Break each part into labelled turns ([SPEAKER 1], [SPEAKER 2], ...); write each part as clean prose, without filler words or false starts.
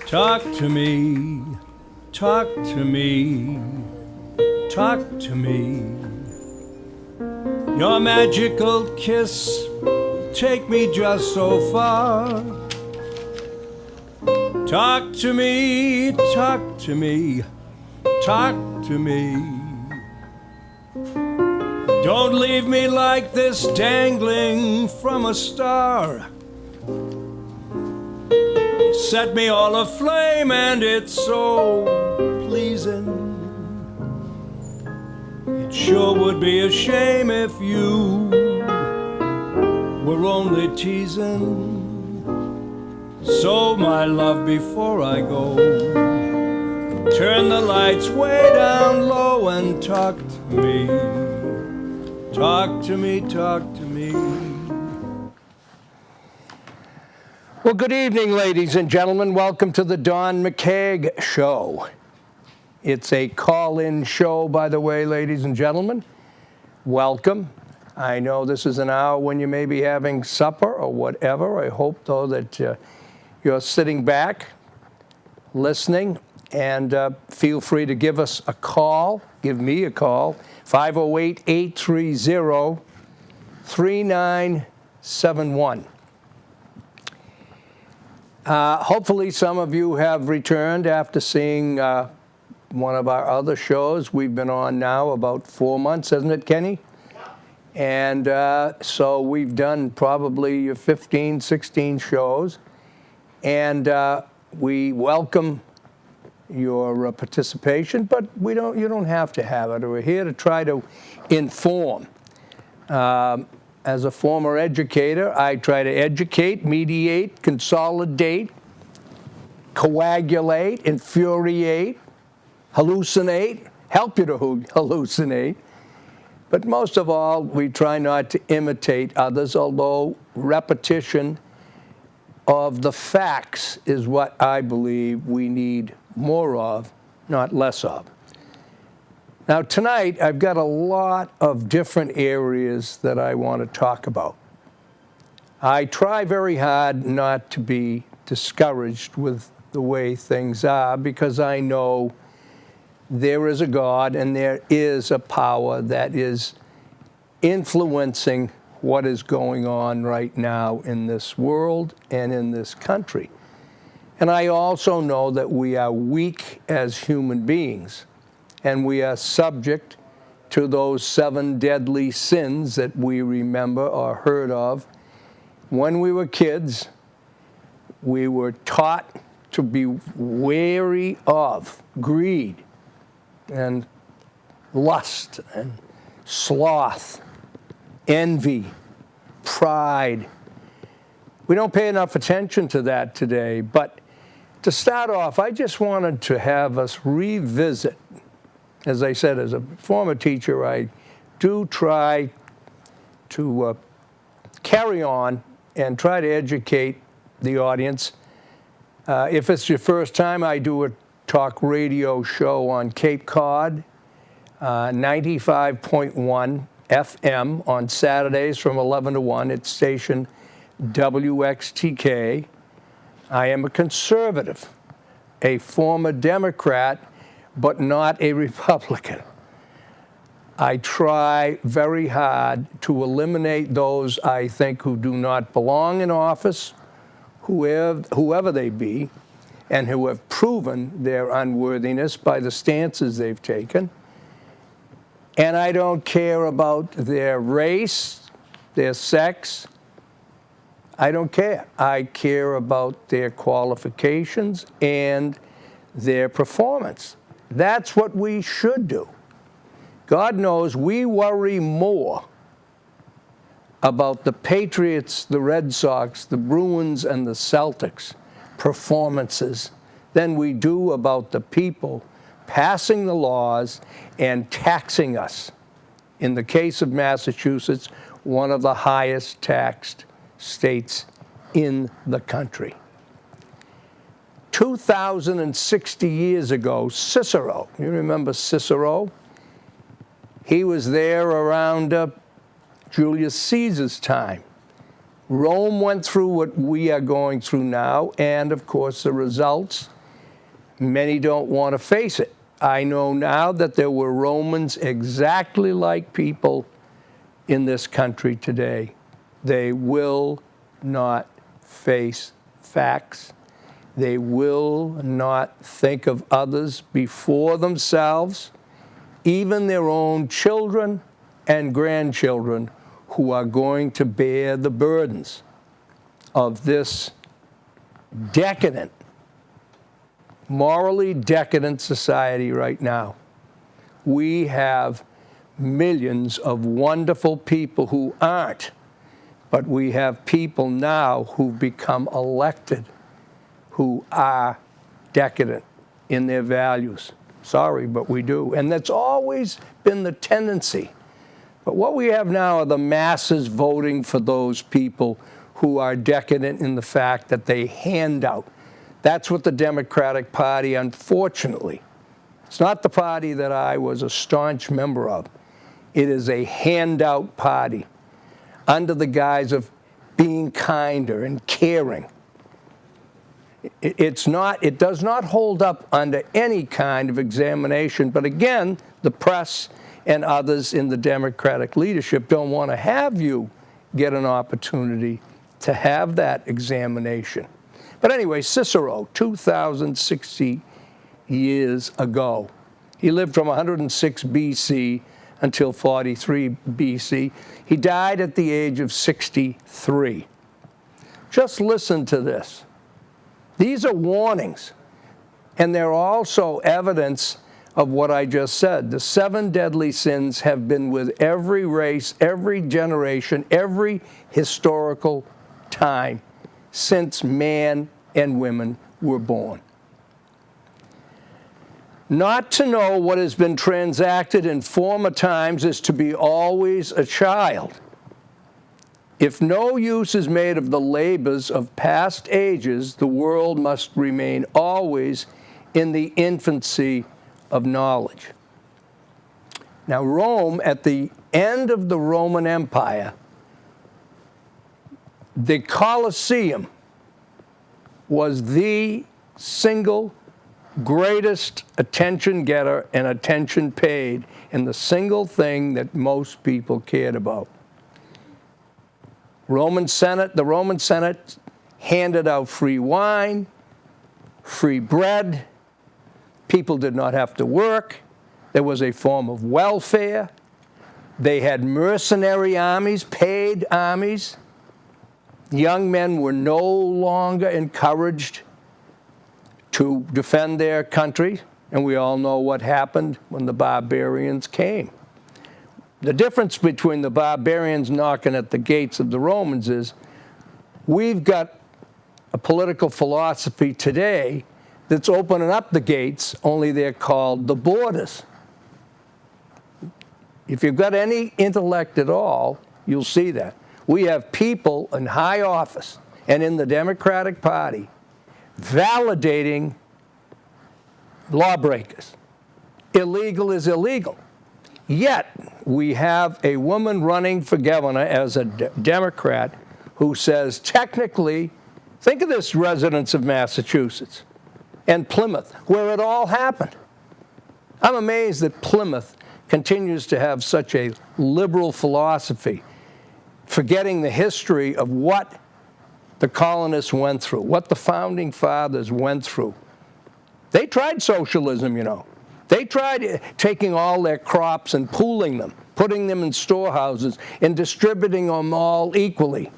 [SPEAKER 1] Talk to me, talk to me, talk to me. Your magical kiss, take me just so far. Talk to me, talk to me, talk to me. Don't leave me like this, dangling from a star. Set me all aflame and it's so pleasing. It sure would be a shame if you were only teasing. So my love, before I go, turn the lights way down low and talk to me. Talk to me, talk to me. Well, good evening, ladies and gentlemen. Welcome to the Don McKeag Show. It's a call-in show, by the way, ladies and gentlemen. Welcome. I know this is an hour when you may be having supper or whatever. I hope, though, that you're sitting back, listening, and feel free to give us a call. Give me a call, 508-830-3971. Hopefully some of you have returned after seeing one of our other shows. We've been on now about 4 months, hasn't it, Kenny? And so we've done probably 15, 16 shows. And we welcome your participation, but you don't have to have it. We're here to try to inform. As a former educator, I try to educate, mediate, consolidate, coagulate, infuriate, hallucinate, help you to hallucinate. But most of all, we try not to imitate others, although repetition of the facts is what I believe we need more of, not less of. Now, tonight, I've got a lot of different areas that I want to talk about. I try very hard not to be discouraged with the way things are, because I know there is a God and there is a power that is influencing what is going on right now in this world and in this country. And I also know that we are weak as human beings, and we are subject to those 7 deadly sins that we remember or heard of. When we were kids, we were taught to be wary of greed and lust and sloth, envy, pride. We don't pay enough attention to that today, but to start off, I just wanted to have us revisit. As I said, as a former teacher, I do try to carry on and try to educate the audience. If it's your first time, I do a talk radio show on Cape Cod, 95.1 FM on Saturdays from 11 to 1. It's station WXTK. I am a conservative, a former Democrat, but not a Republican. I try very hard to eliminate those I think who do not belong in office, whoever they be, and who have proven their unworthiness by the stances they've taken. And I don't care about their race, their sex. I don't care. I care about their qualifications and their performance. That's what we should do. God knows we worry more about the Patriots, the Red Sox, the Bruins, and the Celtics performances than we do about the people passing the laws and taxing us. In the case of Massachusetts, one of the highest taxed states in the country. 2,060 years ago, Cicero, you remember Cicero? He was there around Julius Caesar's time. Rome went through what we are going through now, and of course the results, many don't want to face it. I know now that there were Romans exactly like people in this country today. They will not face facts. They will not think of others before themselves, even their own children and grandchildren who are going to bear the burdens of this decadent, morally decadent society right now. We have millions of wonderful people who aren't, but we have people now who've become elected who are decadent in their values. Sorry, but we do. And that's always been the tendency. But what we have now are the masses voting for those people who are decadent in the fact that they hand out. That's what the Democratic Party, unfortunately, it's not the party that I was a staunch member of. It is a handout party under the guise of being kinder and caring. It does not hold up under any kind of examination. But again, the press and others in the Democratic leadership don't want to have you get an opportunity to have that examination. But anyway, Cicero, 2,060 years ago, he lived from 106 BC until 43 BC. He died at the age of 63. Just listen to this. These are warnings, and they're also evidence of what I just said. The 7 deadly sins have been with every race, every generation, every historical time since man and women were born. Not to know what has been transacted in former times is to be always a child. If no use is made of the labors of past ages, the world must remain always in the infancy of knowledge. Now, Rome, at the end of the Roman Empire, the Colosseum was the single greatest attention getter and attention paid, and the single thing that most people cared about. the Roman Senate handed out free wine, free bread. People did not have to work. There was a form of welfare. They had mercenary armies, paid armies. Young men were no longer encouraged to defend their country, and we all know what happened when the barbarians came. The difference between the barbarians knocking at the gates of the Romans is we've got a political philosophy today that's opening up the gates, only they're called the borders. If you've got any intellect at all, you'll see that. We have people in high office and in the Democratic Party validating lawbreakers. Illegal is illegal. Yet, we have a woman running for governor as a Democrat who says, technically, think of this, residents of Massachusetts and Plymouth, where it all happened. I'm amazed that Plymouth continues to have such a liberal philosophy, forgetting the history of what the colonists went through, what the founding fathers went through. They tried socialism, you know. They tried taking all their crops and pooling them, putting them in storehouses and distributing them all equally.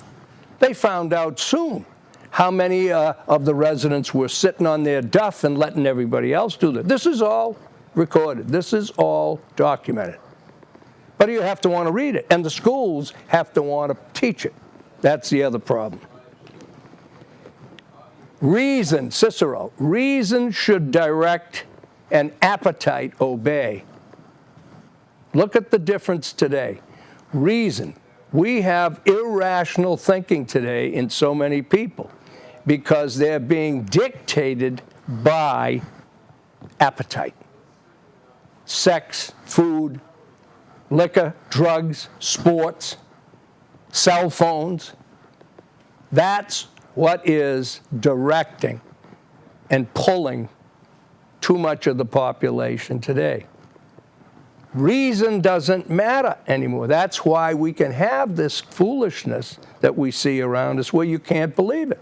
[SPEAKER 1] They found out soon how many of the residents were sitting on their duff and letting everybody else do that. This is all recorded. This is all documented. But you have to want to read it, and the schools have to want to teach it. That's the other problem. Reason, Cicero, reason should direct and appetite obey. Look at the difference today. Reason. We have irrational thinking today in so many people because they're being dictated by appetite. Sex, food, liquor, drugs, sports, cell phones. That's what is directing and pulling too much of the population today. Reason doesn't matter anymore. That's why we can have this foolishness that we see around us where you can't believe it.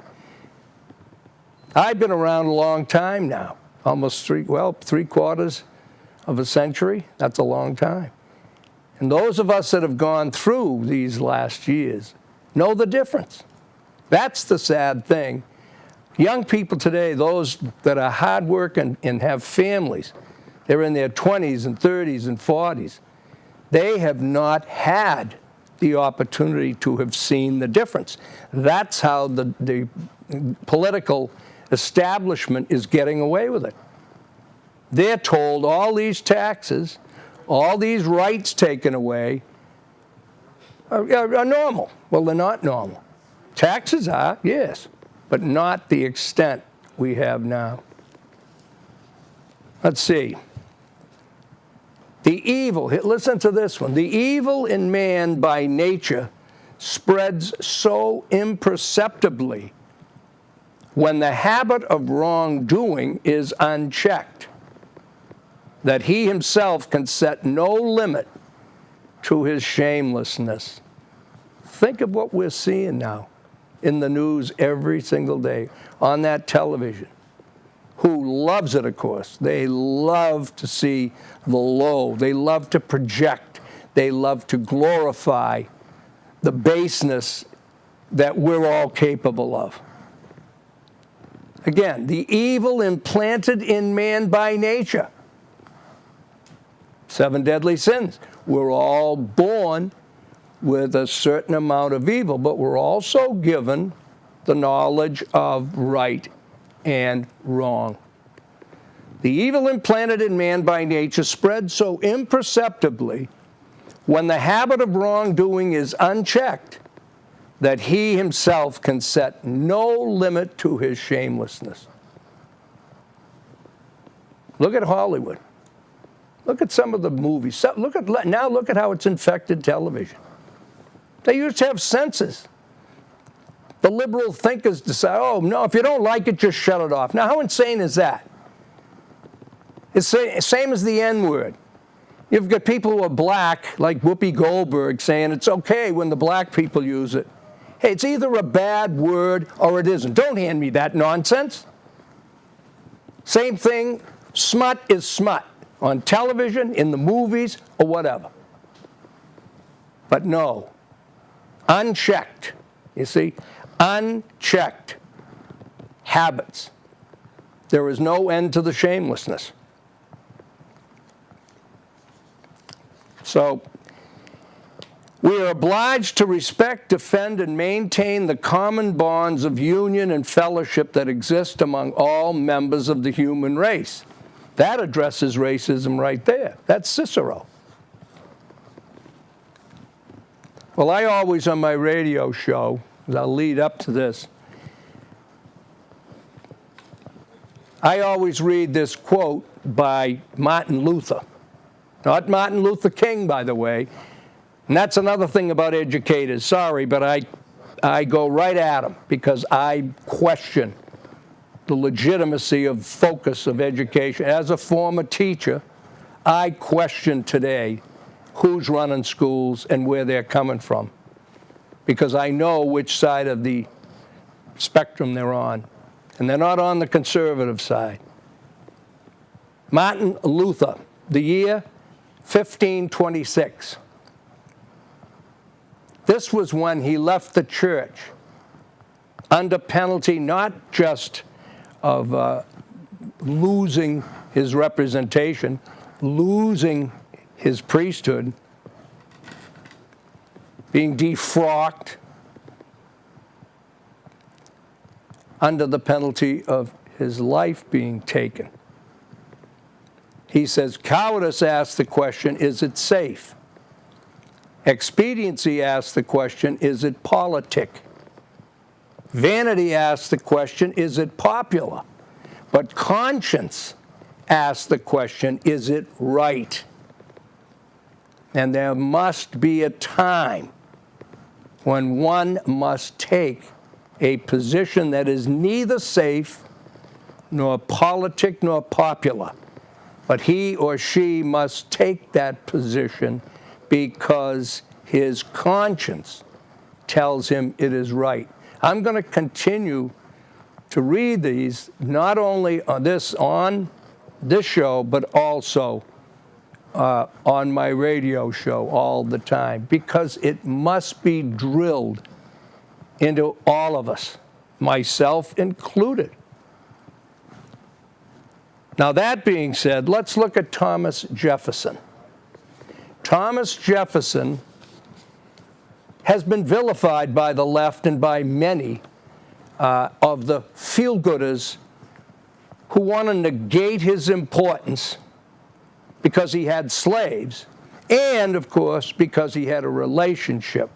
[SPEAKER 1] I've been around a long time now, almost three-quarters of a century. That's a long time. And those of us that have gone through these last years know the difference. That's the sad thing. Young people today, those that are hardworking and have families, they're in their 20s and 30s and 40s. They have not had the opportunity to have seen the difference. That's how the political establishment is getting away with it. They're told all these taxes, all these rights taken away are normal. Well, they're not normal. Taxes are, yes, but not the extent we have now. Let's see. The evil, listen to this one. The evil in man by nature spreads so imperceptibly when the habit of wrongdoing is unchecked that he himself can set no limit to his shamelessness. Think of what we're seeing now in the news every single day on that television. Who loves it, of course. They love to see the low. They love to project. They love to glorify the baseness that we're all capable of. Again, the evil implanted in man by nature. 7 deadly sins. We're all born with a certain amount of evil, but we're also given the knowledge of right and wrong. The evil implanted in man by nature spreads so imperceptibly when the habit of wrongdoing is unchecked that he himself can set no limit to his shamelessness. Look at Hollywood. Look at some of the movies. Look at how it's infected television. They used to have censors. The liberal thinkers decide, oh, no, if you don't like it, just shut it off. Now, how insane is that? It's the same as the N-word. You've got people who are black, like Whoopi Goldberg, saying it's okay when the black people use it. Hey, it's either a bad word or it isn't. Don't hand me that nonsense. Same thing, smut is smut. On television, in the movies, or whatever. But no, unchecked, you see, unchecked habits. There is no end to the shamelessness. So, we are obliged to respect, defend, and maintain the common bonds of union and fellowship that exist among all members of the human race. That addresses racism right there. That's Cicero. Well, I always, on my radio show, as I'll lead up to this, I always read this quote by Martin Luther. Not Martin Luther King, by the way. And that's another thing about educators. Sorry, but I go right at them because I question the legitimacy of focus of education. As a former teacher, I question today who's running schools and where they're coming from, because I know which side of the spectrum they're on, and they're not on the conservative side. Martin Luther, the year 1526. This was when he left the church under penalty not just of losing his representation, losing his priesthood, being defrocked, under the penalty of his life being taken. He says, cowardice asks the question, is it safe? Expediency asks the question, is it politic? Vanity asks the question, is it popular? But conscience asks the question, is it right? And there must be a time when one must take a position that is neither safe nor politic nor popular. But he or she must take that position because his conscience tells him it is right. I'm going to continue to read these, not only on this show, but also on my radio show all the time, because it must be drilled into all of us, myself included. Now, that being said, let's look at Thomas Jefferson. Thomas Jefferson has been vilified by the left and by many of the feel-gooders who want to negate his importance because he had slaves, and, of course, because he had a relationship,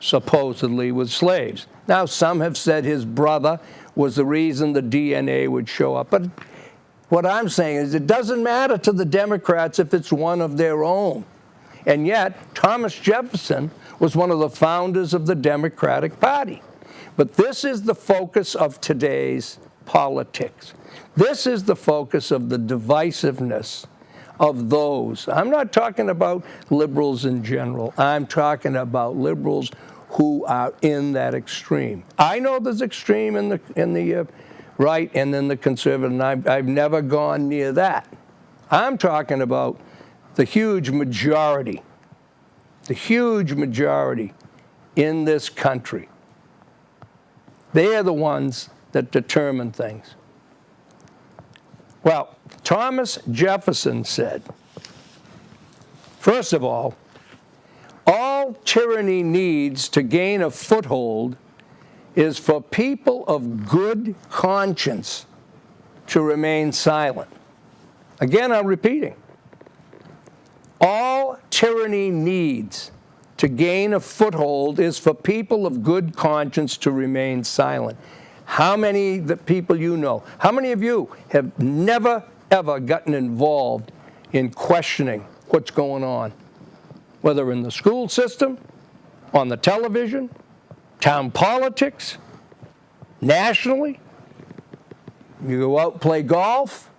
[SPEAKER 1] supposedly, with slaves. Now, some have said his brother was the reason the DNA would show up. But what I'm saying is it doesn't matter to the Democrats if it's one of their own. And yet, Thomas Jefferson was one of the founders of the Democratic Party. But this is the focus of today's politics. This is the focus of the divisiveness of those. I'm not talking about liberals in general. I'm talking about liberals who are in that extreme. I know there's extreme in the right and in the conservative, and I've never gone near that. I'm talking about the huge majority in this country. They are the ones that determine things. Well, Thomas Jefferson said, first of all tyranny needs to gain a foothold is for people of good conscience to remain silent. Again, I'm repeating. All tyranny needs to gain a foothold is for people of good conscience to remain silent. How many the people you know, how many of you have never, ever gotten involved in questioning what's going on? Whether in the school system, on the television, town politics, nationally. You go out and play golf,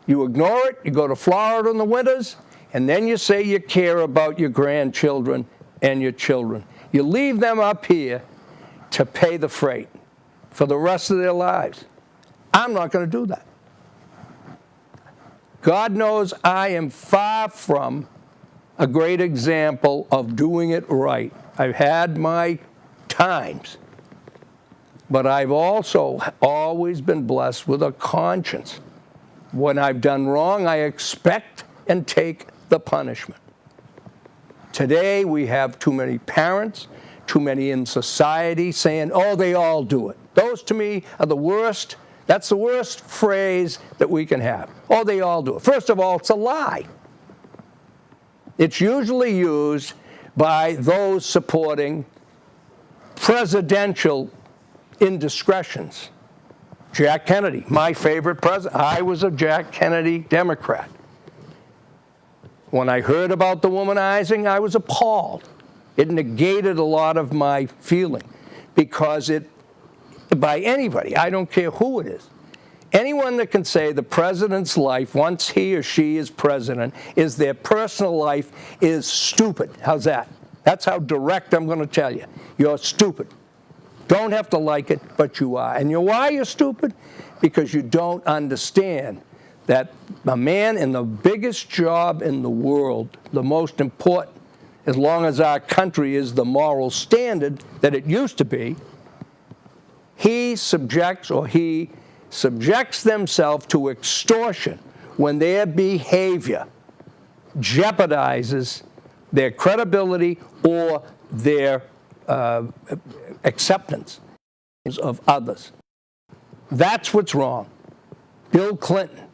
[SPEAKER 1] you ignore it, you go to Florida in the winters, and then you say you care about your grandchildren and your children. You leave them up here to pay the freight for the rest of their lives. I'm not going to do that. God knows I am far from a great example of doing it right. I've had my times, but I've also always been blessed with a conscience. When I've done wrong, I expect and take the punishment. Today, we have too many parents, too many in society saying, oh, they all do it. Those, to me, are the worst. That's the worst phrase that we can have. Oh, they all do it. First of all, it's a lie. It's usually used by those supporting presidential indiscretions. Jack Kennedy, my favorite president. I was a Jack Kennedy Democrat. When I heard about the womanizing, I was appalled. It negated a lot of my feeling because by anybody, I don't care who it is, anyone that can say the president's life, once he or she is president, is their personal life is stupid. How's that? That's how direct I'm going to tell you. You're stupid. Don't have to like it, but you are. And why you're stupid? Because you don't understand that a man in the biggest job in the world, the most important, as long as our country is the moral standard that it used to be, he subjects themselves to extortion when their behavior jeopardizes their credibility or their acceptance of others. That's what's wrong. Bill Clinton,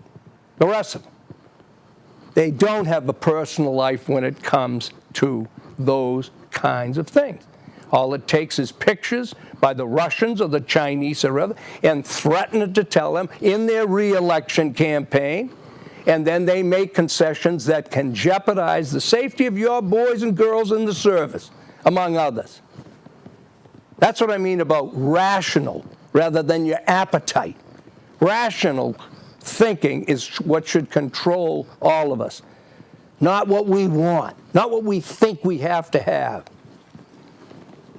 [SPEAKER 1] the rest of them, they don't have a personal life when it comes to those kinds of things. All it takes is pictures by the Russians or the Chinese or other, and threaten to tell them in their re-election campaign, and then they make concessions that can jeopardize the safety of your boys and girls in the service, among others. That's what I mean about rational rather than your appetite. Rational thinking is what should control all of us, not what we want, not what we think we have to have.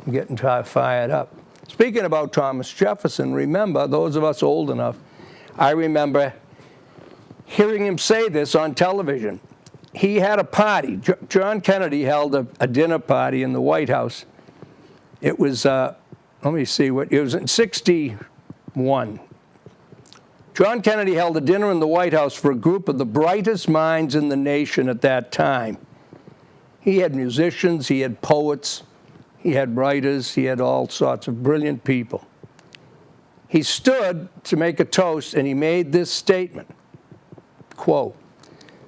[SPEAKER 1] I'm getting fired up. Speaking about Thomas Jefferson, remember, those of us old enough, I remember hearing him say this on television. He had a party. John Kennedy held a dinner party in the White House. It was, let me see, it was in 61. John Kennedy held a dinner in the White House for a group of the brightest minds in the nation at that time. He had musicians, he had poets, he had writers, he had all sorts of brilliant people. He stood to make a toast and he made this statement, quote,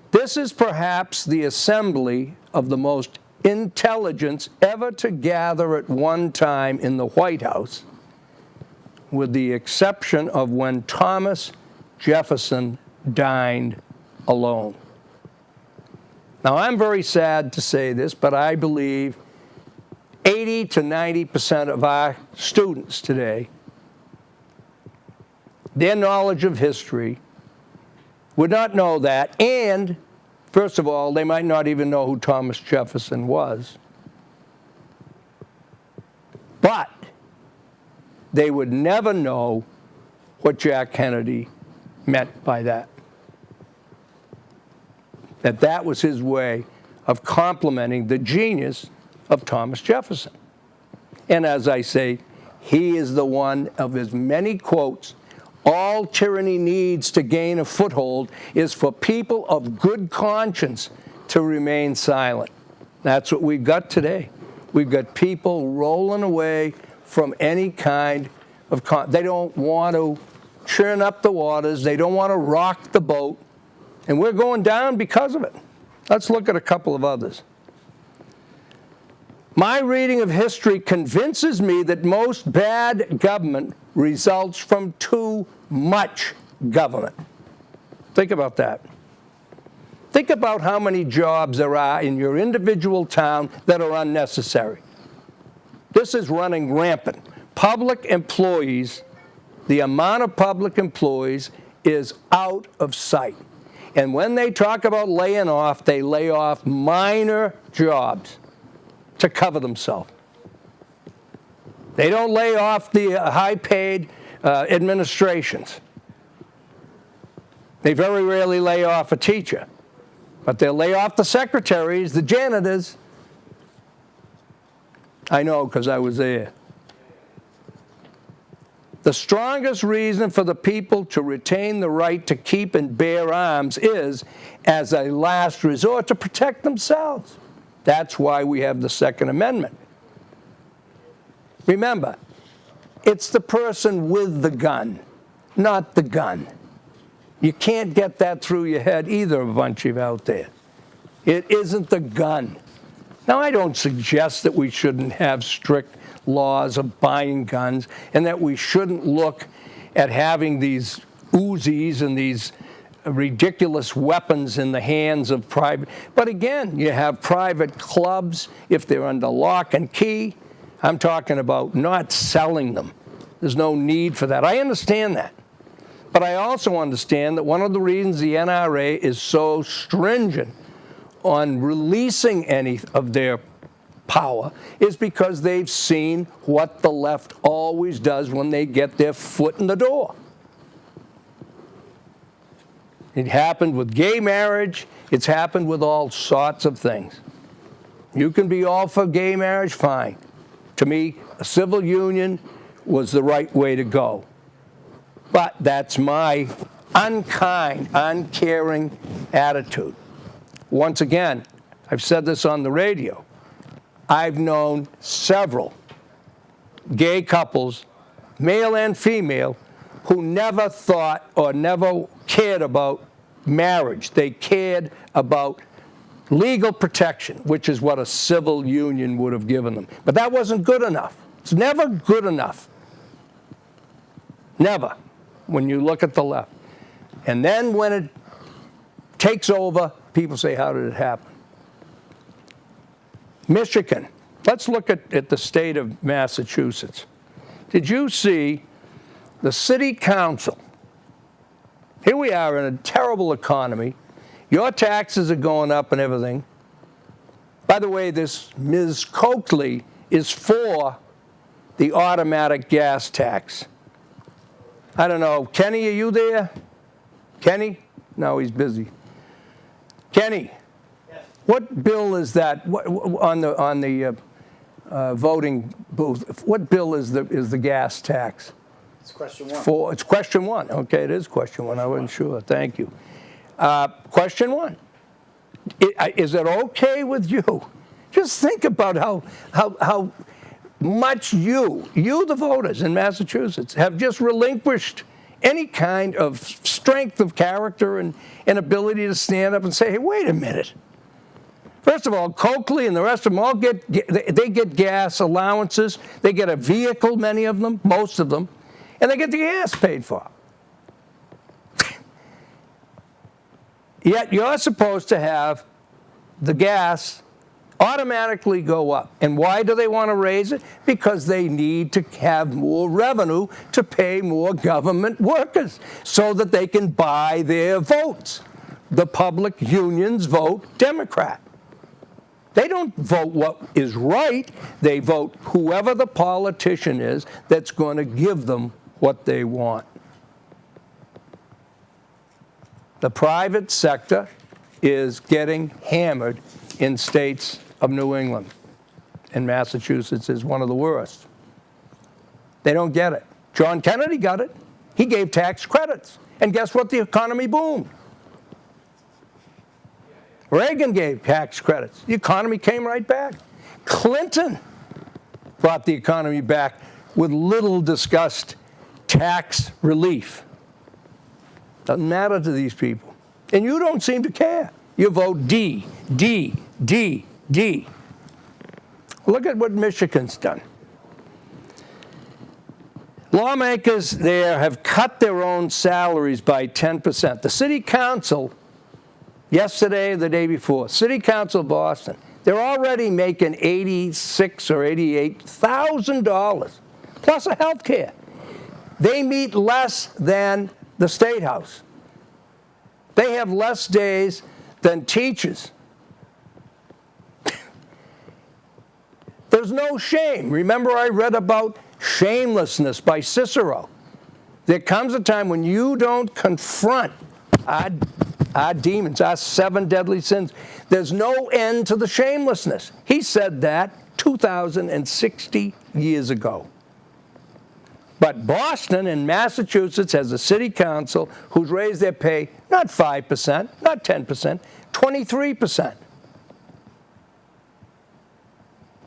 [SPEAKER 1] "This is perhaps the assembly of the most intelligence ever to gather at one time in the White House, with the exception of when Thomas Jefferson dined alone." Now, I'm very sad to say this, but I believe 80 to 90% of our students today, their knowledge of history would not know that, and first of all, they might not even know who Thomas Jefferson was. But they would never know what Jack Kennedy meant by that. That was his way of complimenting the genius of Thomas Jefferson. And as I say, he is the one of his many quotes, "All tyranny needs to gain a foothold is for people of good conscience to remain silent." That's what we've got today. We've got people rolling away from any kind of they don't want to churn up the waters. They don't want to rock the boat. And we're going down because of it. Let's look at a couple of others. My reading of history convinces me that most bad government results from too much government. Think about that. Think about how many jobs there are in your individual town that are unnecessary. This is running rampant. Public employees, the amount of public employees is out of sight. And when they talk about laying off, they lay off minor jobs to cover themselves. They don't lay off the high-paid administrations. They very rarely lay off a teacher. But they'll lay off the secretaries, the janitors. I know because I was there. The strongest reason for the people to retain the right to keep and bear arms is, as a last resort, to protect themselves. That's why we have the Second Amendment. Remember, it's the person with the gun, not the gun. You can't get that through your head either, a bunch of you out there. It isn't the gun. Now, I don't suggest that we shouldn't have strict laws of buying guns and that we shouldn't look at having these Uzis and these ridiculous weapons in the hands of private. But again, you have private clubs if they're under lock and key. I'm talking about not selling them. There's no need for that. I understand that. But I also understand that one of the reasons the NRA is so stringent on releasing any of their power is because they've seen what the left always does when they get their foot in the door. It happened with gay marriage. It's happened with all sorts of things. You can be all for gay marriage, fine. To me, a civil union was the right way to go. But that's my unkind, uncaring attitude. Once again, I've said this on the radio. I've known several gay couples, male and female, who never thought or never cared about marriage. They cared about legal protection, which is what a civil union would have given them. But that wasn't good enough. It's never good enough. Never, when you look at the left. And then when it takes over, people say, how did it happen? Michigan, Let's look at the state of Massachusetts. Did you see the city council? Here we are in a terrible economy. Your taxes are going up and everything. By the way, this Ms. Coakley is for the automatic gas tax. I don't know. Kenny, are you there? Kenny? No, he's busy. Kenny, yes. What bill is that on the voting booth? What bill is the gas tax?
[SPEAKER 2] It's question one.
[SPEAKER 1] It's question one. Okay, it is question one. I wasn't sure. Thank you. Question one. Is it okay with you? Just think about how much you, the voters in Massachusetts, have just relinquished any kind of strength of character and ability to stand up and say, hey, wait a minute. First of all, Coakley and the rest of them all get gas allowances. They get a vehicle, many of them, most of them, and they get the gas paid for. Yet you're supposed to have the gas automatically go up. And why do they want to raise it? Because they need to have more revenue to pay more government workers so that they can buy their votes. The public unions vote Democrat. They don't vote what is right. They vote whoever the politician is that's going to give them what they want. The private sector is getting hammered in states of New England, and Massachusetts is one of the worst. They don't get it. John Kennedy got it. He gave tax credits, and guess what? The economy boomed. Reagan gave tax credits. The economy came right back. Clinton brought the economy back with little discussed tax relief. Doesn't matter to these people. And you don't seem to care. You vote D, D, D, D. Look at what Michigan's done. Lawmakers there have cut their own salaries by 10%. The city council, yesterday or the day before, city council of Boston, they're already making $86,000 or $88,000 plus a health care. They meet less than the State House. They have less days than teachers. There's no shame. Remember, I read about shamelessness by Cicero. There comes a time when you don't confront our demons, our 7 deadly sins. There's no end to the shamelessness. He said that 2,060 years ago. But Boston and Massachusetts has a city council who's raised their pay not 5%, not 10%, 23%.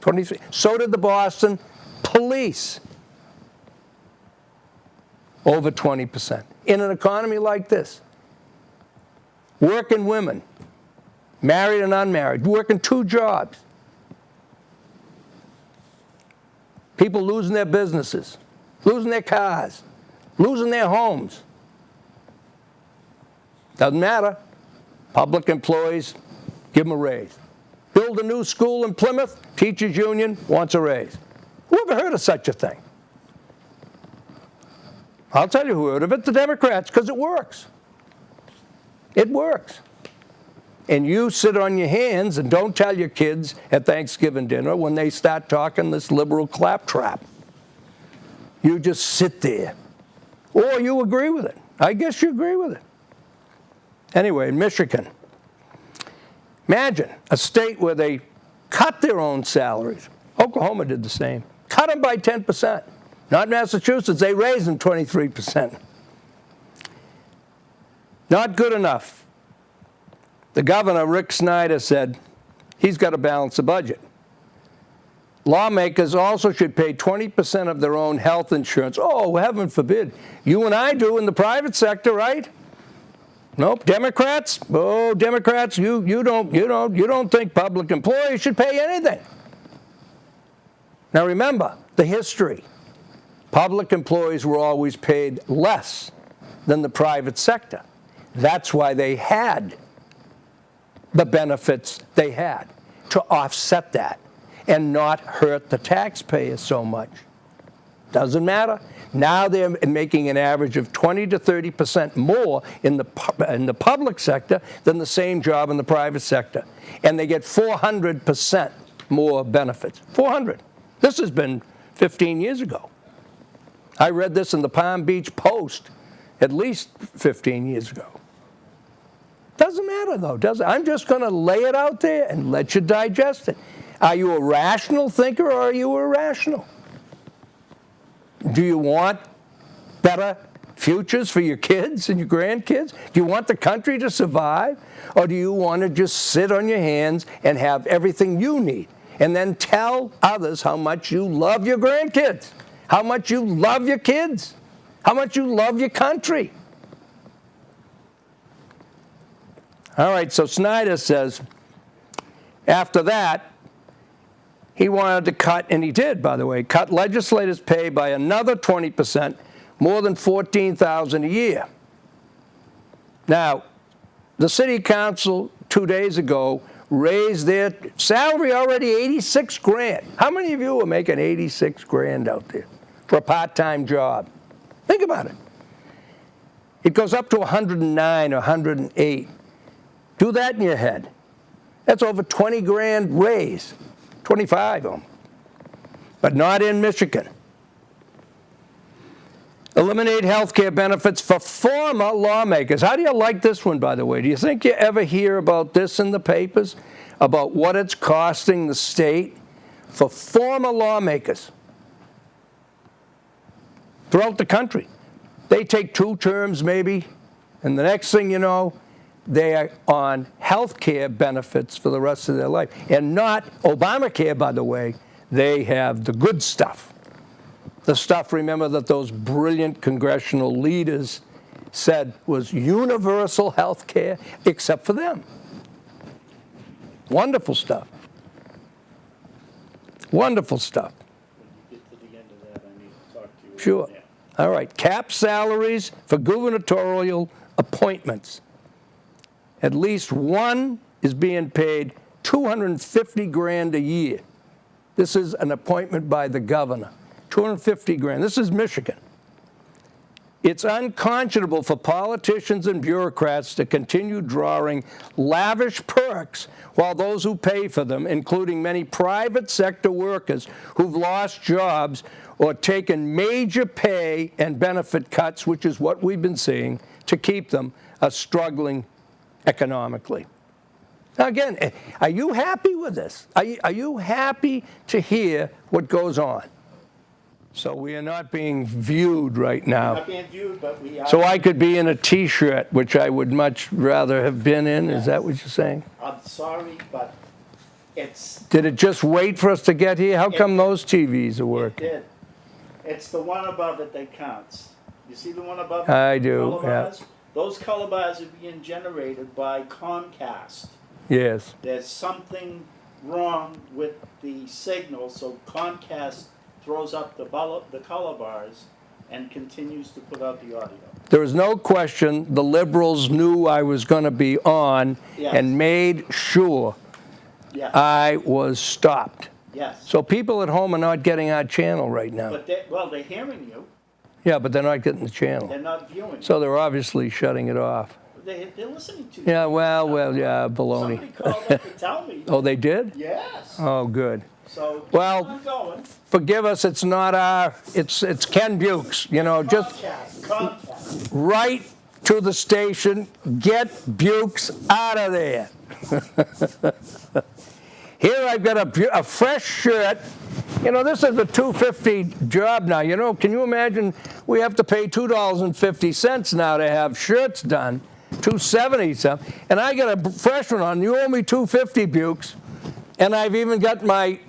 [SPEAKER 1] 23. So did the Boston police. Over 20%. In an economy like this, working women, married and unmarried, working 2 jobs, people losing their businesses, losing their cars, losing their homes. Doesn't matter. Public employees, give them a raise. Build a new school in Plymouth, teachers union wants a raise. Who ever heard of such a thing? I'll tell you who heard of it, the Democrats, because it works. It works. And you sit on your hands and don't tell your kids at Thanksgiving dinner when they start talking this liberal claptrap. You just sit there. Or you agree with it. I guess you agree with it. Anyway, in Michigan, imagine a state where they cut their own salaries. Oklahoma did the same. Cut them by 10%. Not Massachusetts. They raised them 23%. Not good enough. The governor, Rick Snyder, said he's got to balance the budget. Lawmakers also should pay 20% of their own health insurance. Oh, heaven forbid. You and I do in the private sector, right? Nope. Democrats? Oh, Democrats, you don't think public employees should pay anything. Now remember the history. Public employees were always paid less than the private sector. That's why they had the benefits they had to offset that. and not hurt the taxpayer so much. Doesn't matter. Now they're making an average of 20 to 30% more in the public sector than the same job in the private sector. And they get 400% more benefits. 400. This has been 15 years ago. I read this in the Palm Beach Post at least 15 years ago. Doesn't matter, though, does it? I'm just going to lay it out there and let you digest it. Are you a rational thinker or are you irrational? Do you want better futures for your kids and your grandkids? Do you want the country to survive? Or do you want to just sit on your hands and have everything you need and then tell others how much you love your grandkids, how much you love your kids, how much you love your country? All right, so Snyder says after that, he wanted to cut, and he did, by the way, cut legislators' pay by another 20%, more than $14,000 a year. Now, the city council 2 days ago raised their salary already $86,000. How many of you are making $86,000 out there for a part-time job? Think about it. It goes up to 109 or 108. Do that in your head. That's over 20 grand raise. 25 of them, but not in Michigan. Eliminate health care benefits for former lawmakers. How do you like this one, by the way? Do you think you ever hear about this in the papers, about what it's costing the state for former lawmakers throughout the country? They take 2 terms maybe, and the next thing you know, they are on health care benefits for the rest of their life. And not Obamacare, by the way. They have the good stuff. The stuff, remember, that those brilliant congressional leaders said was universal health care, except for them. Wonderful stuff. Wonderful stuff.
[SPEAKER 2] When you get to the end of that, I need to talk to you.
[SPEAKER 1] Sure.
[SPEAKER 2] Yeah.
[SPEAKER 1] All right. Cap salaries for gubernatorial appointments. At least one is being paid $250,000 a year. This is an appointment by the governor. $250,000. This is Michigan. It's unconscionable for politicians and bureaucrats to continue drawing lavish perks while those who pay for them, including many private sector workers who've lost jobs or taken major pay and benefit cuts, which is what we've been seeing, to keep them, are struggling economically. Now again, are you happy with this? Are you happy to hear what goes on? So we are not being viewed right now.
[SPEAKER 2] We're not being viewed, but we are.
[SPEAKER 1] So I could be in a T-shirt, which I would much rather have been in.
[SPEAKER 2] Yes.
[SPEAKER 1] Is that what you're saying?
[SPEAKER 2] I'm sorry, but it's...
[SPEAKER 1] Did it just wait for us to get here? How come
[SPEAKER 2] It-
[SPEAKER 1] those TVs are
[SPEAKER 2] It
[SPEAKER 1] working?
[SPEAKER 2] did. It's the one above it that counts. You see the one above it?
[SPEAKER 1] I do,
[SPEAKER 2] Color
[SPEAKER 1] yeah.
[SPEAKER 2] bars? Those color bars are being generated by Comcast.
[SPEAKER 1] Yes.
[SPEAKER 2] There's something wrong with the signal, so Comcast throws up the color bars and continues to put out the audio.
[SPEAKER 1] There is no question the liberals knew I was going to be on
[SPEAKER 2] Yes.
[SPEAKER 1] and made sure
[SPEAKER 2] Yes.
[SPEAKER 1] I was stopped.
[SPEAKER 2] Yes.
[SPEAKER 1] So people at home are not getting our channel right now.
[SPEAKER 2] But they're hearing you.
[SPEAKER 1] Yeah, but they're not getting the channel.
[SPEAKER 2] They're not viewing you.
[SPEAKER 1] So they're obviously shutting it off.
[SPEAKER 2] They're listening to you.
[SPEAKER 1] Yeah, well, yeah, baloney.
[SPEAKER 2] Somebody called up to tell me.
[SPEAKER 1] Oh, they did?
[SPEAKER 2] Yes.
[SPEAKER 1] Oh, good.
[SPEAKER 2] So keep
[SPEAKER 1] Well,
[SPEAKER 2] on going.
[SPEAKER 1] Forgive us, it's not our, it's Ken Bukes, you know, just
[SPEAKER 2] Comcast.
[SPEAKER 1] right to the station, get Bukes out of there. Here I've got a fresh shirt. You know, this is a $2.50 job now. You know, can you imagine we have to pay $2.50 now to have shirts done, $2.70 something, and I got a fresh one on. You owe me $2.50, Bukes. And I've even got my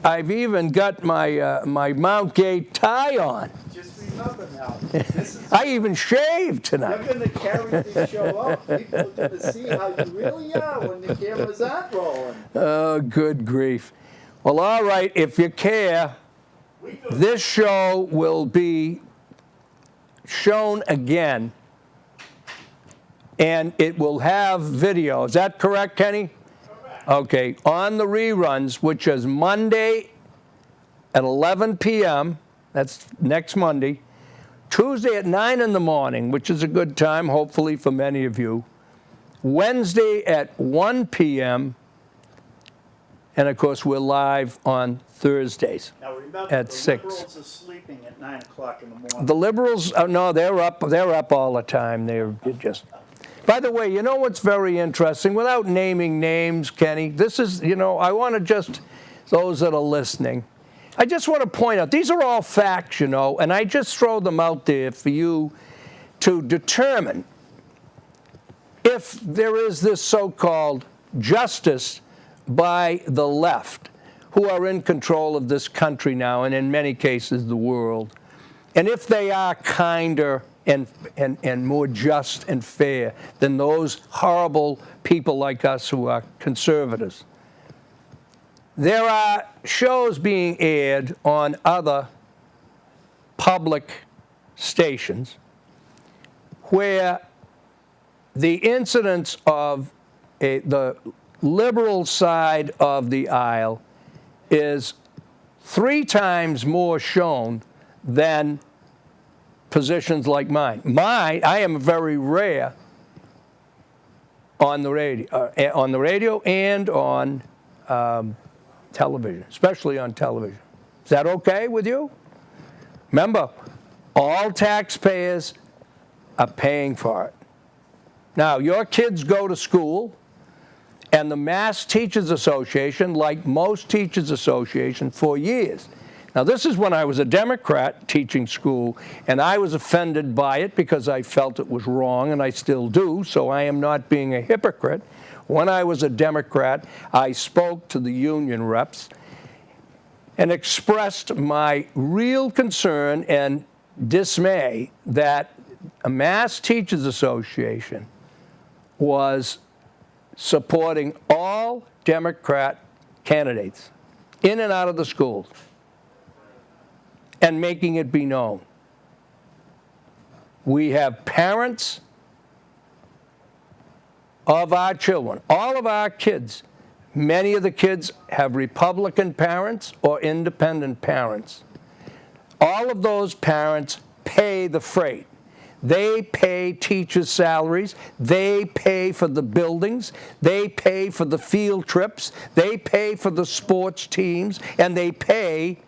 [SPEAKER 1] my Mount Gay tie on.
[SPEAKER 2] Just remember now, this is,
[SPEAKER 1] I even shaved tonight.
[SPEAKER 2] you're going to carry this show up. People are going to see how you really are when the cameras aren't rolling.
[SPEAKER 1] Oh, good grief. Well, all right, if you care,
[SPEAKER 2] We do.
[SPEAKER 1] this show will be shown again, and it will have video. Is that correct, Kenny?
[SPEAKER 2] Correct.
[SPEAKER 1] Okay, on the reruns, which is Monday at 11 p.m., that's next Monday, Tuesday at 9 in the morning, which is a good time, hopefully, for many of you, Wednesday at 1 p.m., and, of course, we're live on Thursdays
[SPEAKER 2] Now remember,
[SPEAKER 1] at
[SPEAKER 2] the
[SPEAKER 1] 6.
[SPEAKER 2] liberals are sleeping at 9 o'clock in the morning.
[SPEAKER 1] The liberals, no, they're up all the time. They're just. By the way, you know what's very interesting? Without naming names, Kenny, this is, I want to just, those that are listening, I just want to point out, these are all facts, and I just throw them out there for you to determine if there is this so-called justice by the left, who are in control of this country now, and in many cases the world, and if they are kinder and more just and fair than those horrible people like us who are conservatives. There are shows being aired on other public stations where the incidence of the liberal side of the aisle is 3 times more shown than positions like mine. I am very rare on the radio and on television, especially on television. Is that okay with you? Remember, all taxpayers are paying for it. Now, your kids go to school, and the Mass Teachers Association, like most teachers' associations, for years. Now, this is when I was a Democrat teaching school, and I was offended by it because I felt it was wrong, and I still do, so I am not being a hypocrite. When I was a Democrat, I spoke to the union reps and expressed my real concern and dismay that a Mass Teachers Association was supporting all Democrat candidates in and out of the schools and making it be known. We have parents of our children, all of our kids. Many of the kids have Republican parents or independent parents. All of those parents pay the freight. They pay teachers' salaries. They pay for the buildings. They pay for the field trips. They pay for the sports teams. And they pay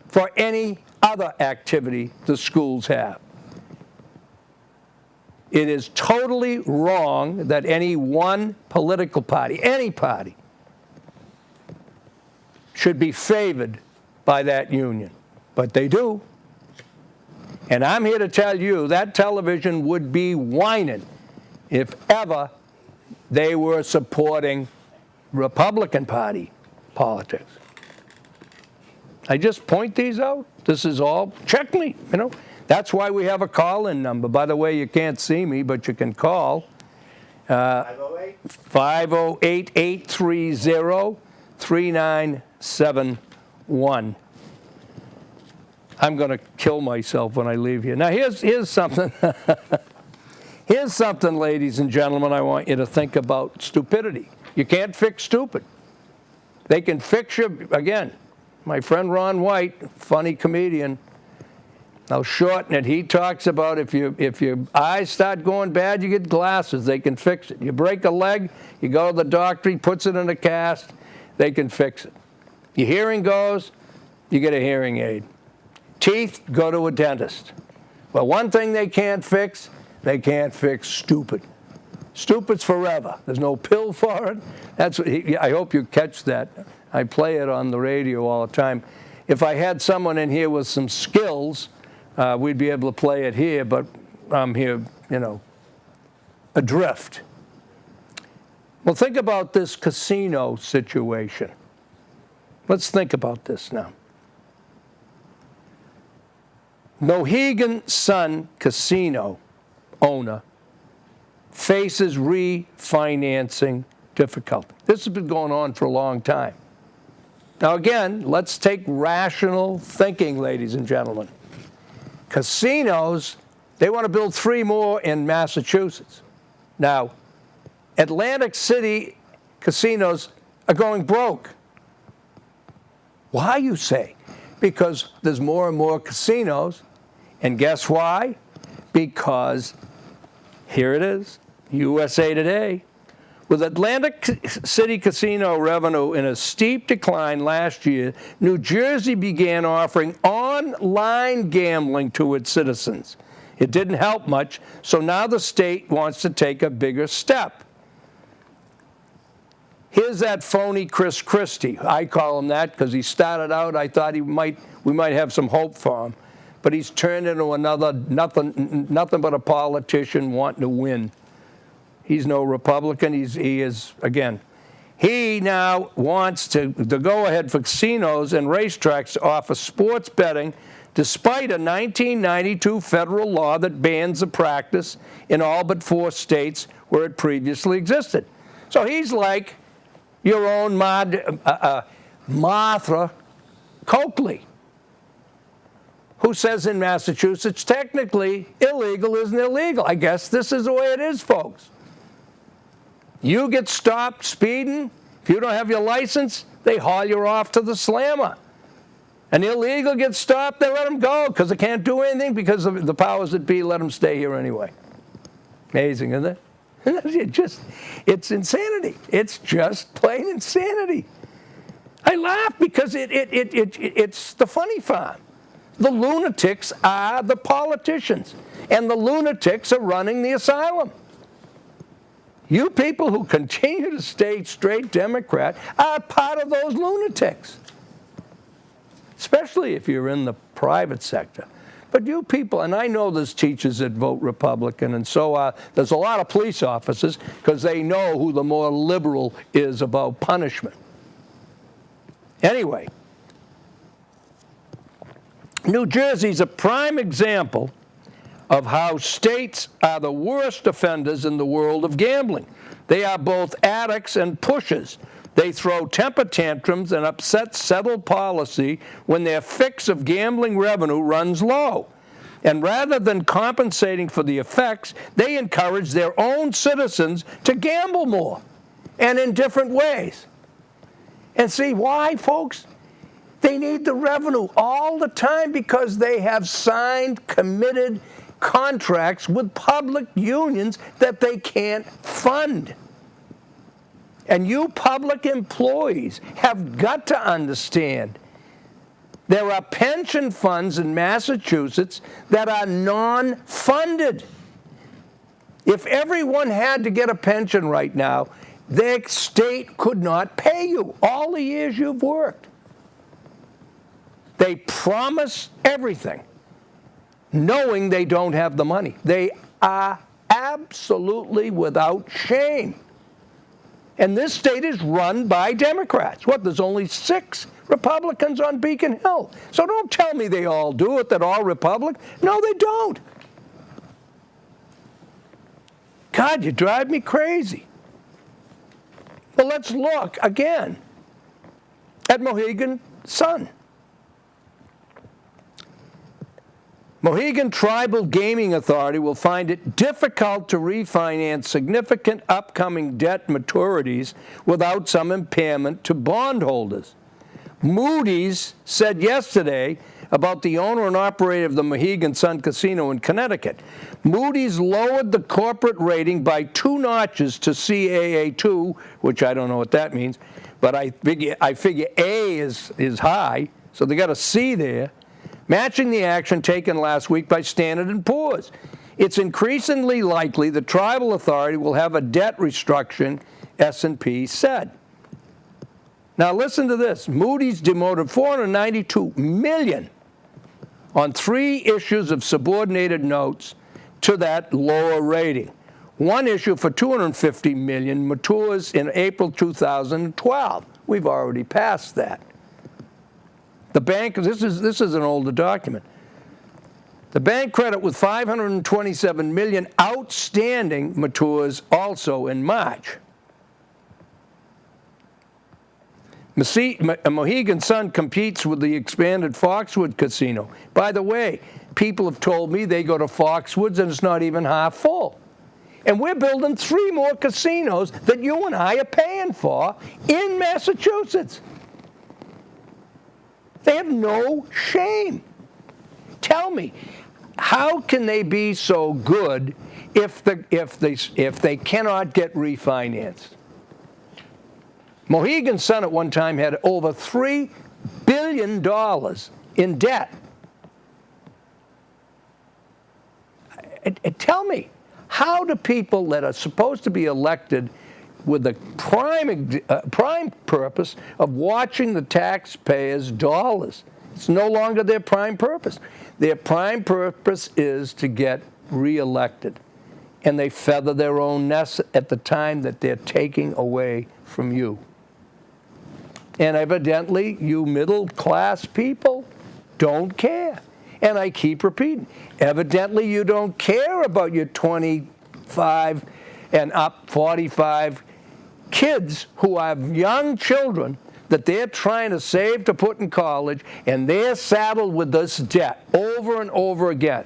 [SPEAKER 1] for any other activity the schools have. It is totally wrong that any one political party, any party, should be favored by that union. But they do. And I'm here to tell you that television would be whining if ever they were supporting Republican Party politics. I just point these out. This is all, check me, That's why we have a call-in number. By the way, you can't see me, but you can call. 508-830-3971. I'm going to kill myself when I leave here. Now, here's something. Here's something, ladies and gentlemen, I want you to think about stupidity. You can't fix stupid. They can fix you, again, my friend Ron White, funny comedian, I'll shorten it. He talks about if your eyes start going bad, you get glasses. They can fix it. You break a leg, you go to the doctor, he puts it in a cast. They can fix it. Your hearing goes, you get a hearing aid. Teeth, go to a dentist. Well, one thing they can't fix stupid. Stupid's forever. There's no pill for it. That's what I hope you catch that. I play it on the radio all the time. If I had someone in here with some skills, we'd be able to play it here, but I'm here, adrift. Well, think about this casino situation. Let's think about this now. Mohegan Sun Casino owner faces refinancing difficulty. This has been going on for a long time. Now, again, let's take rational thinking, ladies and gentlemen. Casinos, they want to build 3 more in Massachusetts. Now, Atlantic City casinos are going broke. Why, you say? because there's more and more casinos. And guess why? Because here it is, USA Today. With Atlantic City casino revenue in a steep decline last year, New Jersey began offering online gambling to its citizens. It didn't help much, so now the state wants to take a bigger step. Here's that phony Chris Christie. I call him that because he started out, I thought we might have some hope for him. But he's turned into another nothing but a politician wanting to win. He's no Republican. He now wants to go ahead for casinos and racetracks to offer sports betting despite a 1992 federal law that bans the practice in all but 4 states where it previously existed. So he's like your own Martha Coakley, who says in Massachusetts, technically, illegal isn't illegal. I guess this is the way it is, folks. You get stopped speeding, if you don't have your license, they haul you off to the slammer. An illegal gets stopped, they let them go because they can't do anything because of the powers that be let them stay here anyway. Amazing, isn't it? It's insanity. It's just plain insanity. I laugh because it's the funny farm. The lunatics are the politicians, and the lunatics are running the asylum. You people who continue to stay straight Democrat are part of those lunatics, especially if you're in the private sector. But you people, and I know there's teachers that vote Republican, and so there's a lot of police officers because they know who the more liberal is about punishment. Anyway, New Jersey's a prime example of how states are the worst offenders in the world of gambling. They are both addicts and pushers. They throw temper tantrums and upset settled policy when their fix of gambling revenue runs low. And rather than compensating for the effects, they encourage their own citizens to gamble more and in different ways. And see why, folks? They need the revenue all the time because they have signed, committed contracts with public unions that they can't fund. And you public employees have got to understand there are pension funds in Massachusetts that are non-funded. If everyone had to get a pension right now, their state could not pay you all the years you've worked. They promise everything, knowing they don't have the money. They are absolutely without shame. And this state is run by Democrats. What, there's only 6 Republicans on Beacon Hill. So don't tell me they all do it, that all Republicans. No, they don't. God, you drive me crazy. Well, let's look again at Mohegan Sun. Mohegan Tribal Gaming Authority will find it difficult to refinance significant upcoming debt maturities without some impairment to bondholders. Moody's said yesterday about the owner and operator of the Mohegan Sun Casino in Connecticut. Moody's lowered the corporate rating by 2 notches to CAA2, which I don't know what that means, but I figure A is high, so they got a C there, matching the action taken last week by Standard & Poor's. It's increasingly likely the tribal authority will have a debt restructuring, S&P said. Now listen to this. Moody's demoted $492 million on 3 issues of subordinated notes to that lower rating. One issue for $250 million matures in April 2012. We've already passed that. The bank, this is an older document. The bank credit with $527 million outstanding matures also in March. Mohegan Sun competes with the expanded Foxwood Casino. By the way, people have told me they go to Foxwoods and it's not even half full. And we're building 3 more casinos that you and I are paying for in Massachusetts. They have no shame. Tell me, how can they be so good if they cannot get refinanced? Mohegan Sun at one time had over $3 billion in debt. Tell me, how do people that are supposed to be elected with the prime purpose of watching the taxpayers' dollars, it's no longer their prime purpose. Their prime purpose is to get reelected. And they feather their own nest at the time that they're taking away from you. And evidently, you middle-class people don't care. And I keep repeating, evidently you don't care about your 25 and up, 45 kids who have young children that they're trying to save to put in college, and they're saddled with this debt over and over again.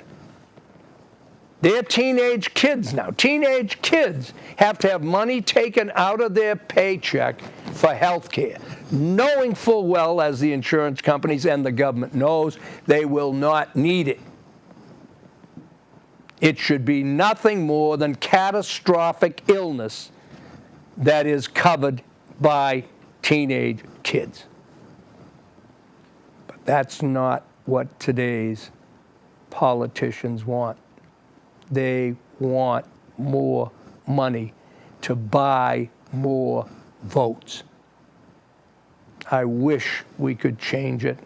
[SPEAKER 1] They're teenage kids now. Teenage kids have to have money taken out of their paycheck for health care, knowing full well, as the insurance companies and the government knows, they will not need it. It should be nothing more than catastrophic illness that is covered by teenage kids. But that's not what today's politicians want. They want more money to buy more votes. I wish we could change it.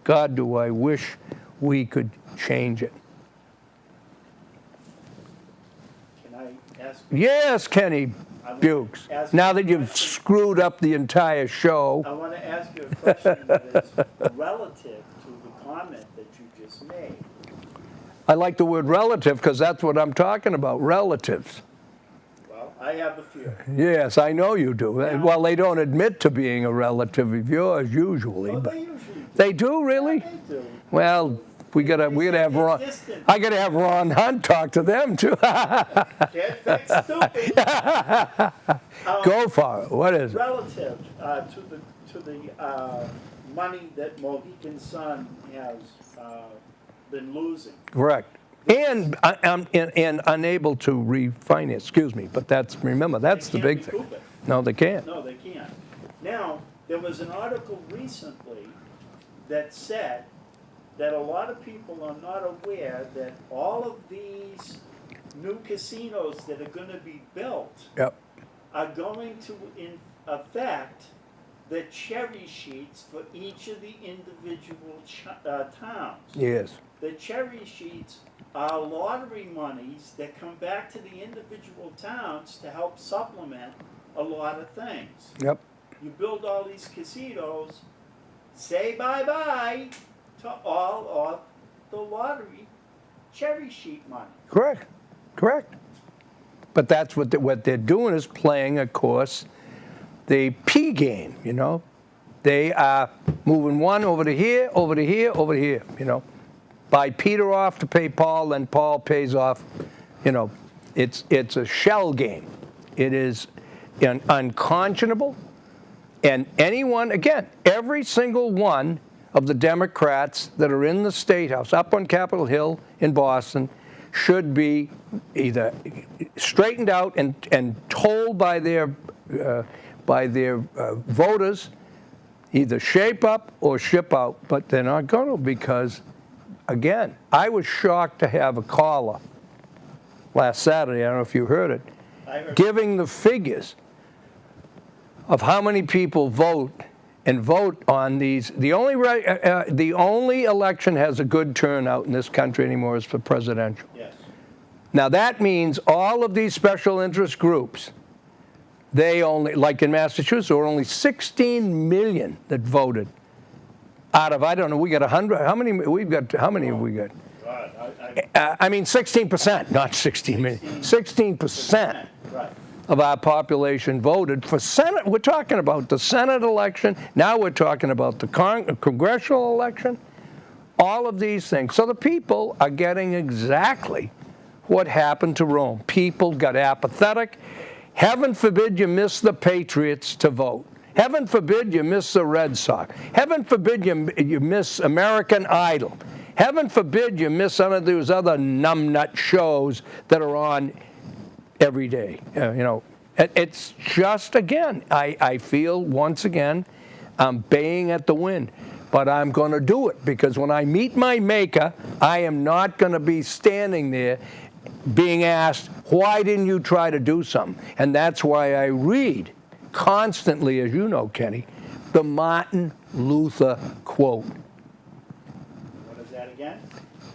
[SPEAKER 1] God, do I wish we could change it.
[SPEAKER 2] Can I ask you?
[SPEAKER 1] Yes, Kenny Bukes. Now that you've screwed up the entire show.
[SPEAKER 2] I want to ask you a question that is relative to the comment that you just made.
[SPEAKER 1] I like the word relative because that's what I'm talking about, relatives.
[SPEAKER 2] Well, I have a few.
[SPEAKER 1] Yes, I know you do.
[SPEAKER 2] Yeah.
[SPEAKER 1] Well, they don't admit to being a relative of yours usually.
[SPEAKER 2] Well,
[SPEAKER 1] but
[SPEAKER 2] they usually do.
[SPEAKER 1] they do, really?
[SPEAKER 2] Yeah, they do.
[SPEAKER 1] Well, we gotta have Ron. I gotta have Ron Hunt talk to them too.
[SPEAKER 2] Can't fix stupid.
[SPEAKER 1] Go for it. What is it?
[SPEAKER 2] Relative to the money that Mohegan Sun has been losing.
[SPEAKER 1] Correct. And unable to refinance. Excuse me, but remember that's the big thing.
[SPEAKER 2] It.
[SPEAKER 1] No, they can't.
[SPEAKER 2] No, they can't. Now, there was an article recently that said that a lot of people are not aware that all of these new casinos that are going to be built
[SPEAKER 1] Yep.
[SPEAKER 2] are going to affect the cherry sheets for each of the individual towns.
[SPEAKER 1] Yes.
[SPEAKER 2] The cherry sheets are lottery monies that come back to the individual towns to help supplement a lot of things.
[SPEAKER 1] Yep.
[SPEAKER 2] You build all these casinos, say bye-bye to all of the lottery cherry sheet money.
[SPEAKER 1] Correct. Correct. But that's what they're doing is playing, of course, the P game, you know. They are moving one over to here, over to here, over to here, you know. Buy Peter off to pay Paul, then Paul pays off, you know. It's a shell game. It is unconscionable. And anyone, again, every single one of the Democrats that are in the State House, up on Capitol Hill in Boston, should be either straightened out and told by their voters, either shape up or ship out, but they're not going to because, again, I was shocked to have a caller last Saturday, I don't know if you heard it, giving the figures of how many people vote on these. The only election has a good turnout in this country anymore is for presidential.
[SPEAKER 2] Yes.
[SPEAKER 1] Now that means all of these special interest groups, they only, like in Massachusetts, there were only 16 million that voted out of, I don't know, we got 100, how many have we got? I mean 16%, not 16 million, 16%.
[SPEAKER 2] Right.
[SPEAKER 1] Of our population voted for Senate. We're talking about the Senate election. Now we're talking about the congressional election. All of these things. So the people are getting exactly what happened to Rome. People got apathetic. Heaven forbid you miss the Patriots to vote. Heaven forbid you miss the Red Sox. Heaven forbid you miss American Idol. Heaven forbid you miss some of those other numbnut shows that are on every day. It's just, again, I feel, once again, I'm baying at the wind. But I'm going to do it, because when I meet my maker, I am not going to be standing there being asked, why didn't you try to do something? And that's why I read constantly, as you know, Kenny, the Martin Luther quote.
[SPEAKER 2] What is that again?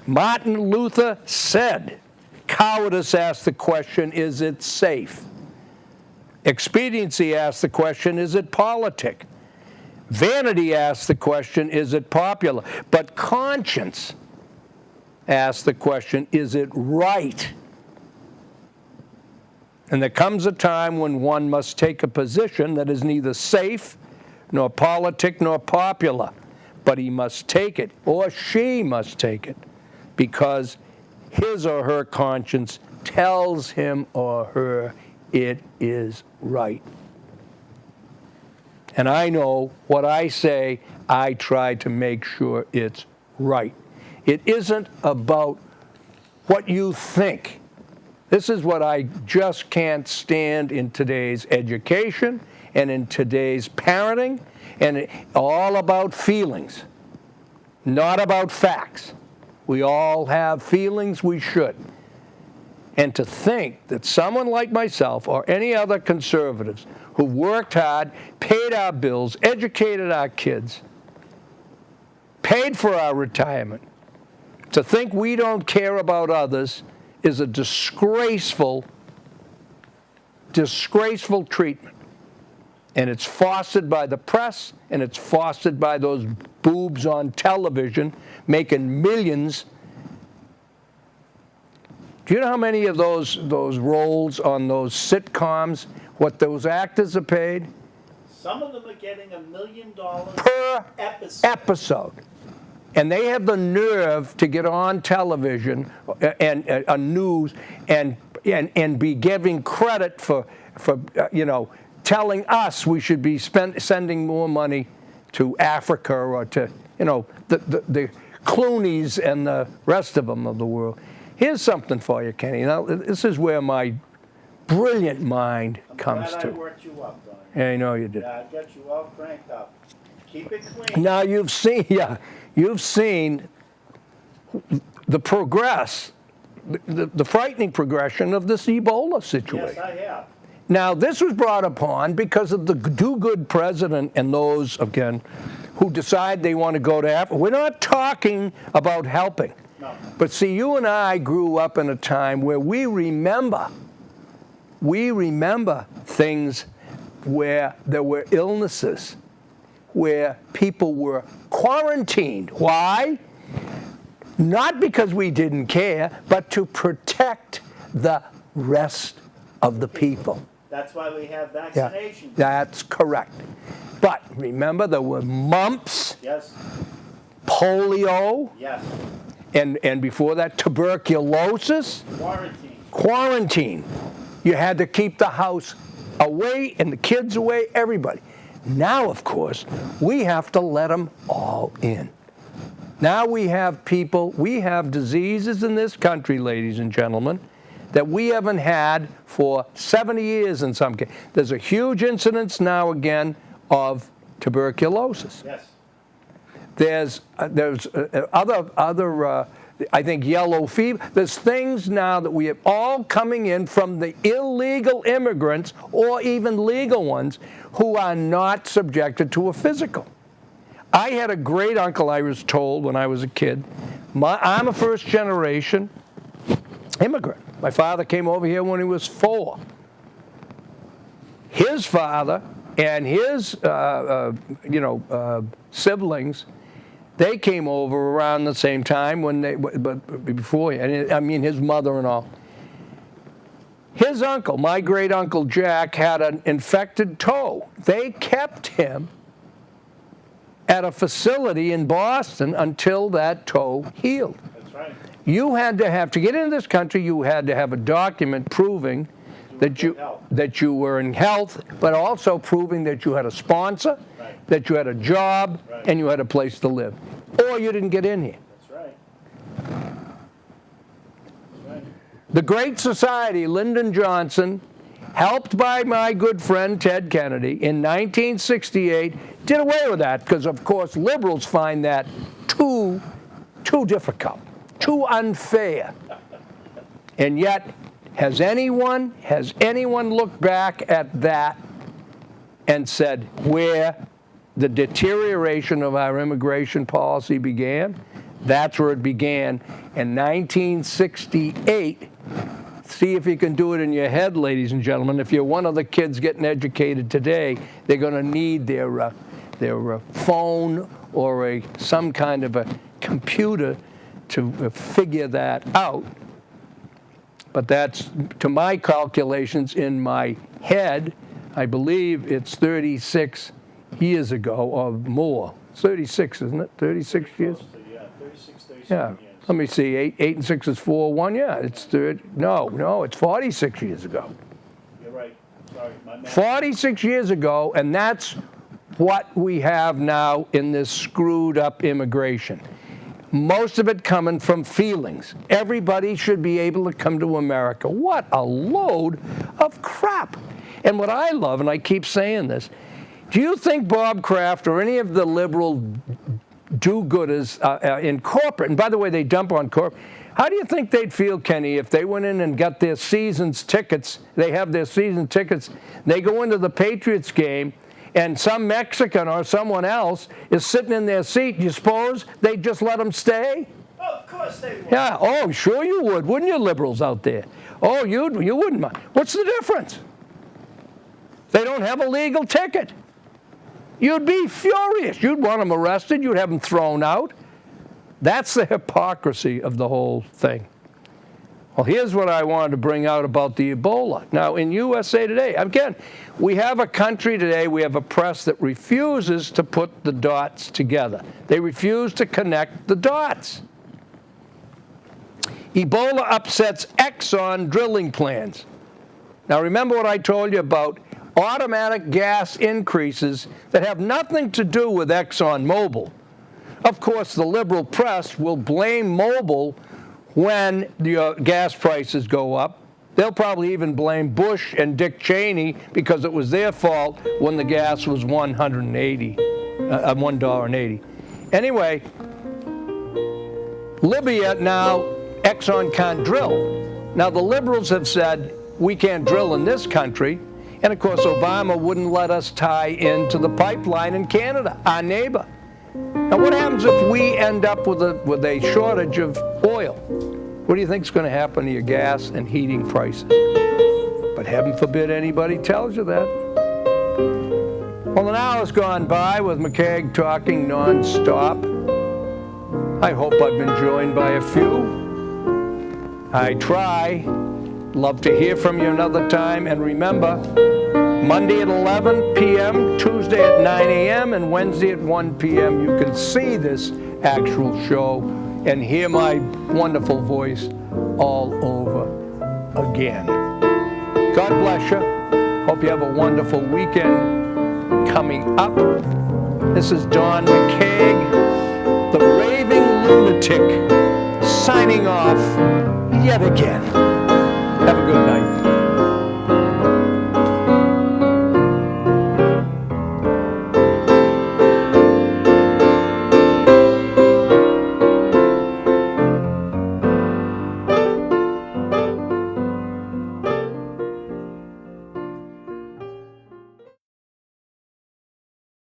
[SPEAKER 1] Martin Luther said, cowardice asks the question, is it safe? Expediency asks the question, is it politic? Vanity asks the question, is it popular? But conscience asks the question, is it right? And there comes a time when one must take a position that is neither safe, nor politic, nor popular. But he must take it, or she must take it, because his or her conscience tells him or her it is right. And I know what I say, I try to make sure it's right. It isn't about what you think. This is what I just can't stand in today's education and in today's parenting, and all about feelings, not about facts. We all have feelings, we should. And to think that someone like myself or any other conservatives who worked hard, paid our bills, educated our kids, paid for our retirement, to think we don't care about others is a disgraceful treatment. And it's fostered by the press, and it's fostered by those boobs on television making millions. Do you know how many of those roles on those sitcoms, what those actors are paid?
[SPEAKER 2] Some of them are getting $1 million
[SPEAKER 1] per episode. And they have the nerve to get on television and news and be giving credit for telling us we should be sending more money to Africa or to the Clooney's and the rest of them of the world. Here's something for you, Kenny. Now, this is where my brilliant mind comes
[SPEAKER 2] glad
[SPEAKER 1] to.
[SPEAKER 2] I worked you up, Donnie.
[SPEAKER 1] Yeah, I know you did.
[SPEAKER 2] Yeah, I got you all cranked up. Keep it clean.
[SPEAKER 1] Now you've seen the the frightening progression of this Ebola situation.
[SPEAKER 2] Yes, I have.
[SPEAKER 1] Now, this was brought upon because of the do-good president and those, again, who decide they want to go to Africa. We're not talking about helping.
[SPEAKER 2] No.
[SPEAKER 1] But see, you and I grew up in a time where we remember things where there were illnesses, where people were quarantined. Why? Not because we didn't care, but to protect the rest of the people.
[SPEAKER 2] That's why we have vaccinations.
[SPEAKER 1] Yeah, that's correct. But remember, there were mumps,
[SPEAKER 2] Yes.
[SPEAKER 1] polio,
[SPEAKER 2] Yes.
[SPEAKER 1] and before that, tuberculosis. Quarantine. You had to keep the house away and the kids away, everybody. Now, of course, we have to let them all in. Now we have diseases in this country, ladies and gentlemen, that we haven't had for 70 years in some cases. There's a huge incidence now again of tuberculosis.
[SPEAKER 2] Yes.
[SPEAKER 1] There's other I think yellow fever. There's things now that we have all coming in from the illegal immigrants or even legal ones who are not subjected to a physical. I had a great uncle, I was told when I was a kid. I'm a first generation immigrant. My father came over here when he was 4. His father and his siblings, they came over around the same time but before, I mean his mother and all. His uncle, my great uncle Jack, had an infected toe. They kept him at a facility in Boston until that toe healed.
[SPEAKER 2] That's right.
[SPEAKER 1] You had to get into this country, you had to have a document proving that you were in health, but also proving that you had a sponsor,
[SPEAKER 2] Right.
[SPEAKER 1] that you had a job,
[SPEAKER 2] Right.
[SPEAKER 1] and you had a place to live. Or you didn't get in here.
[SPEAKER 2] That's right. That's right.
[SPEAKER 1] The Great Society, Lyndon Johnson, helped by my good friend Ted Kennedy in 1968, did away with that because, of course, liberals find that too difficult, too unfair. And yet, has anyone looked back at that and said where the deterioration of our immigration policy began? That's where it began in 1968. See if you can do it in your head, ladies and gentlemen. If you're one of the kids getting educated today, they're going to need their phone or some kind of a computer to figure that out. But that's, to my calculations in my head, I believe it's 36 years ago or more. It's 36, isn't it? 36 years?
[SPEAKER 2] Close to, yeah, 36, 37
[SPEAKER 1] Yeah.
[SPEAKER 2] years.
[SPEAKER 1] Let me see. 8 and 6 is 4-1. Yeah, it's no, it's 46 years ago.
[SPEAKER 2] You're right. Sorry, my math.
[SPEAKER 1] 46 years ago, and that's what we have now in this screwed up immigration. Most of it coming from feelings. Everybody should be able to come to America. What a load of crap. And what I love, and I keep saying this, do you think Bob Kraft or any of the liberal do-gooders in corporate, and by the way, they dump on corporate, how do you think they'd feel, Kenny, if they went in and got their season's tickets, they have their season tickets, they go into the Patriots game, and some Mexican or someone else is sitting in their seat, you suppose they'd just let them stay?
[SPEAKER 2] Oh, of course they would.
[SPEAKER 1] Yeah, oh, sure you would, wouldn't you, liberals out there? Oh, you wouldn't mind. What's the difference? They don't have a legal ticket. You'd be furious. You'd want them arrested. You'd have them thrown out. That's the hypocrisy of the whole thing. Well, here's what I wanted to bring out about the Ebola. Now, in USA Today, again, we have a country today, we have a press that refuses to put the dots together. They refuse to connect the dots. Ebola upsets Exxon drilling plans. Now, remember what I told you about automatic gas increases that have nothing to do with ExxonMobil. Of course, the liberal press will blame Mobil when the gas prices go up. They'll probably even blame Bush and Dick Cheney because it was their fault when the gas was $1.80. Anyway, Libya now, Exxon can't drill. Now, the liberals have said, we can't drill in this country. And, of course, Obama wouldn't let us tie into the pipeline in Canada, our neighbor. Now, what happens if we end up with a shortage of oil? What do you think is going to happen to your gas and heating prices? But heaven forbid anybody tells you that. Well, an hour's gone by with McKeag talking nonstop. I hope I've been joined by a few. I try. Love to hear from you another time. And remember, Monday at 11 p.m., Tuesday at 9 a.m., and Wednesday at 1 p.m., you can see this actual show and hear my wonderful voice all over again. God bless you. Hope you have a wonderful weekend coming up. This is Don McKeag, the raving lunatic, signing off yet again.